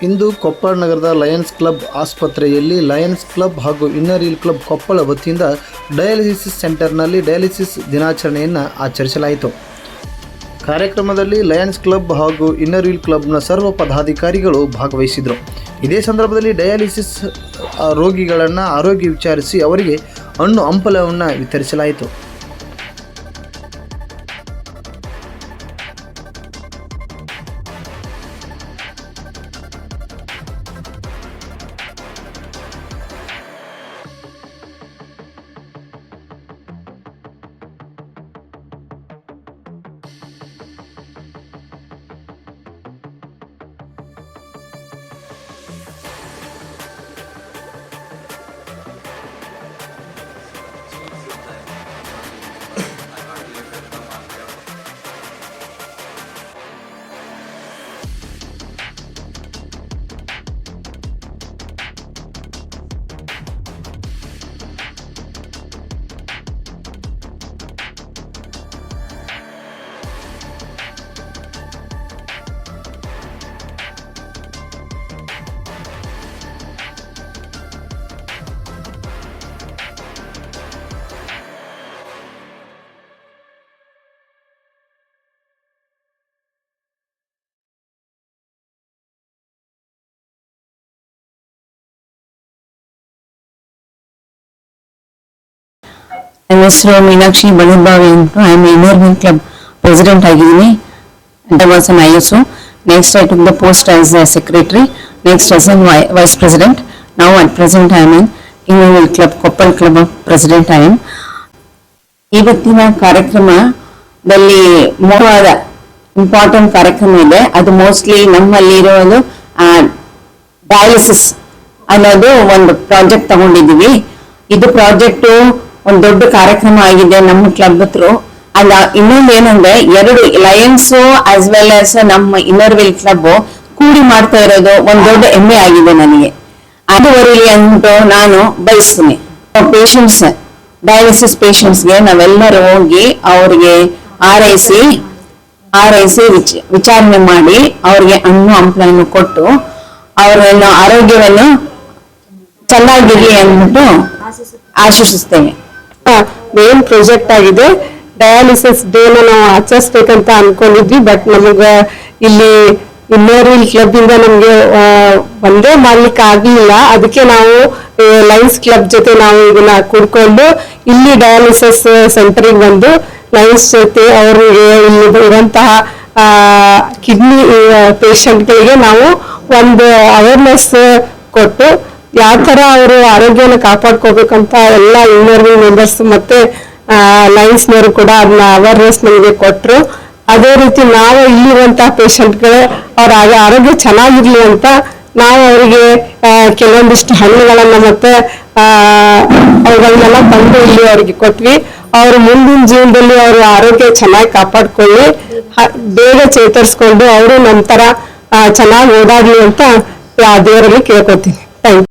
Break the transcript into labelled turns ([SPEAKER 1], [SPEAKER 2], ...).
[SPEAKER 1] ಇಂದು ಕೊಪ್ಪಳ ನಗರದ Lions club ಆಸ್ಪತ್ರೆಯಲ್ಲಿ Lions club ಹಾಗೂ ಇನ್ನರ್ ವೀಲ್ ಕ್ಲಬ್ ಕೊಪ್ಪಳ ವತಿಯಿಂದ ಡಯಾಲಿಸಿಸ್ ಸೆಂಟರ್ನಲ್ಲಿ ಡಯಾಲಿಸಿಸ್ ದಿನಾಚರಣೆಯನ್ನು ಆಚರಿಸಲಾಯಿತು. ಕಾರ್ಯಕ್ರಮದಲ್ಲಿ ಲಯನ್ಸ್ ಕ್ಲಬ್ ಹಾಗೂ ಇನ್ನರ್ ವೀಲ್ ಕ್ಲಬ್ನ ಸರ್ವ ಪದಾಧಿಕಾರಿಗಳು ಭಾಗವಹಿಸಿದರು. ಇದೇ ಸಂದರ್ಭದಲ್ಲಿ ಡಯಾಲಿಸಿಸ್ ರೋಗಿಗಳನ್ನು ಆರೋಗ್ಯ ವಿಚಾರಿಸಿ ಅವರಿಗೆ ಹಣ್ಣು ಹಂಪಲವನ್ನು ವಿತರಿಸಲಾಯಿತು.
[SPEAKER 2] ನನ್ನ ಹೆಸರು ಮೀನಾಕ್ಷಿ ಬಳಿಬಾವಿ ಅಂತ. I am inner wheel club president ಆಗಿದ್ದೀನಿ. I was an ISO. Next I took the post as a secretary. Next as a vice president. Now at present I am in inner wheel club Koppal club president I am. ಇವತ್ತಿನ ಕಾರ್ಯಕ್ರಮದಲ್ಲಿ ಮೂರವಾದ important ಕಾರ್ಯಕ್ರಮ ಇದೆ. ಅದು mostly ನಮ್ಮಲ್ಲಿ ಇರೋದು dialysis ಅನ್ನೋದು ಒಂದು project ತಗೊಂಡಿದ್ದೀವಿ. ಇದು ಪ್ರಾಜೆಕ್ಟ್ ಒಂದು ದೊಡ್ಡ ಕಾರ್ಯಕ್ರಮ ಆಗಿದೆ ನಮ್ಮ ಕ್ಲಬ್ ಹತ್ರ. ಅಲ್ಲ, ಇನ್ನೊಂದು ಏನಂದ್ರೆ ಎರಡು ಲಯನ್ಸ್ ಆಸ್ ವೆಲ್ ಆಸ್ ನಮ್ಮ ಇನ್ನರ್ ವೀಲ್ ಕ್ಲಬ್ ಕೂಡಿ ಮಾಡ್ತಾ ಇರೋದು ಒಂದು ದೊಡ್ಡ ಹೆಮ್ಮೆ ಆಗಿದೆ ನನಗೆ. ಅದು ಬರಲಿ ಅಂದ್ಬಿಟ್ಟು ನಾನು ಬಯಸ್ತೀನಿ. ಪೇಷಂಟ್ಸ್, ಡಯಾಲಿಸಿಸ್ ಪೇಷಂಟ್ಸ್ಗೆ ನಾವೆಲ್ಲರೂ ಹೋಗಿ ಅವ್ರಿಗೆ ಆರೈಸಿ ವಿಚಾರಣೆ ಮಾಡಿ ಅವ್ರಿಗೆ ಹಣ್ಣು ಹಂಪಲನ್ನು ಕೊಟ್ಟು ಅವರನ್ನು ಆರೋಗ್ಯವನ್ನು ಚೆನ್ನಾಗಿರ್ಲಿ ಅಂದ್ಬಿಟ್ಟು ಆಶಿಸುತ್ತೇನೆ.
[SPEAKER 3] ಮೇನ್ ಪ್ರಾಜೆಕ್ಟ್ ಆಗಿದೆ. ಡಯಾಲಿಸಿಸ್ ಡೇನ ನಾವು ಆಚರಿಸ್ಬೇಕಂತ ಅನ್ಕೊಂಡಿದ್ವಿ. ಬಟ್ ನಮಗ ಇಲ್ಲಿ ಇನ್ನರ್ ವೀಲ್ ಕ್ಲಬ್ ಇಂದ ನಮ್ಗೆ ಒಂದೇ ಮಾಡ್ಲಿಕ್ಕೆ ಆಗ್ಲಿಲ್ಲ. ಅದಕ್ಕೆ ನಾವು ಲಯನ್ಸ್ ಕ್ಲಬ್ ಜೊತೆ ನಾವು ಇದನ್ನ ಕೂಡ್ಕೊಂಡು ಇಲ್ಲಿ ಡಯಾಲಿಸಿಸ್ ಸೆಂಟರ್ಗೆ ಬಂದು ಲಯನ್ಸ್ ಜೊತೆ ಅವರಿಗೆ ಇಲ್ಲಿ ಇರುವಂತಹ ಕಿಡ್ನಿ ಪೇಷಂಟ್ಗಳಿಗೆ ನಾವು ಒಂದು ಅವೇರ್ನೆಸ್ ಕೊಟ್ಟು ಯಾವ ತರ ಅವರು ಆರೋಗ್ಯನ ಕಾಪಾಡ್ಕೋಬೇಕಂತ ಎಲ್ಲ ಇನ್ನರ್ ವೀಲ್ ಮೆಂಬರ್ಸ್ ಮತ್ತೆ ಲಯನ್ಸ್ನವರು ಕೂಡ ಅದನ್ನ ಅವೇರ್ನೆಸ್ ನಮಗೆ ಕೊಟ್ಟರು. ಅದೇ ರೀತಿ ನಾವು ಇಲ್ಲಿರುವಂತಹ ಪೇಷಂಟ್ಗಳು ಅವ್ರ ಆರೋಗ್ಯ ಚೆನ್ನಾಗಿರ್ಲಿ ಅಂತ ನಾವು ಅವರಿಗೆ ಕೆಲವೊಂದಿಷ್ಟು ಹಣ್ಣುಗಳನ್ನ ಮತ್ತೆ ಅವುಗಳನ್ನೆಲ್ಲ ತಂದು ಇಲ್ಲಿ ಅವ್ರಿಗೆ ಕೊಟ್ವಿ. ಅವರು ಮುಂದಿನ ಜೀವನದಲ್ಲಿ ಅವ್ರ ಆರೋಗ್ಯ ಚೆನ್ನಾಗಿ ಕಾಪಾಡ್ಕೊಳ್ಳಿ, ಬೇಗ ಚೇತರಿಸ್ಕೊಂಡು ಅವರು ನಮ್ಮ ತರ ಚೆನ್ನಾಗಿ ಓಡಾಡ್ಲಿ ಅಂತ ದೇವರಲ್ಲಿ ಕೇಳ್ಕೊತೀನಿ. Thank you.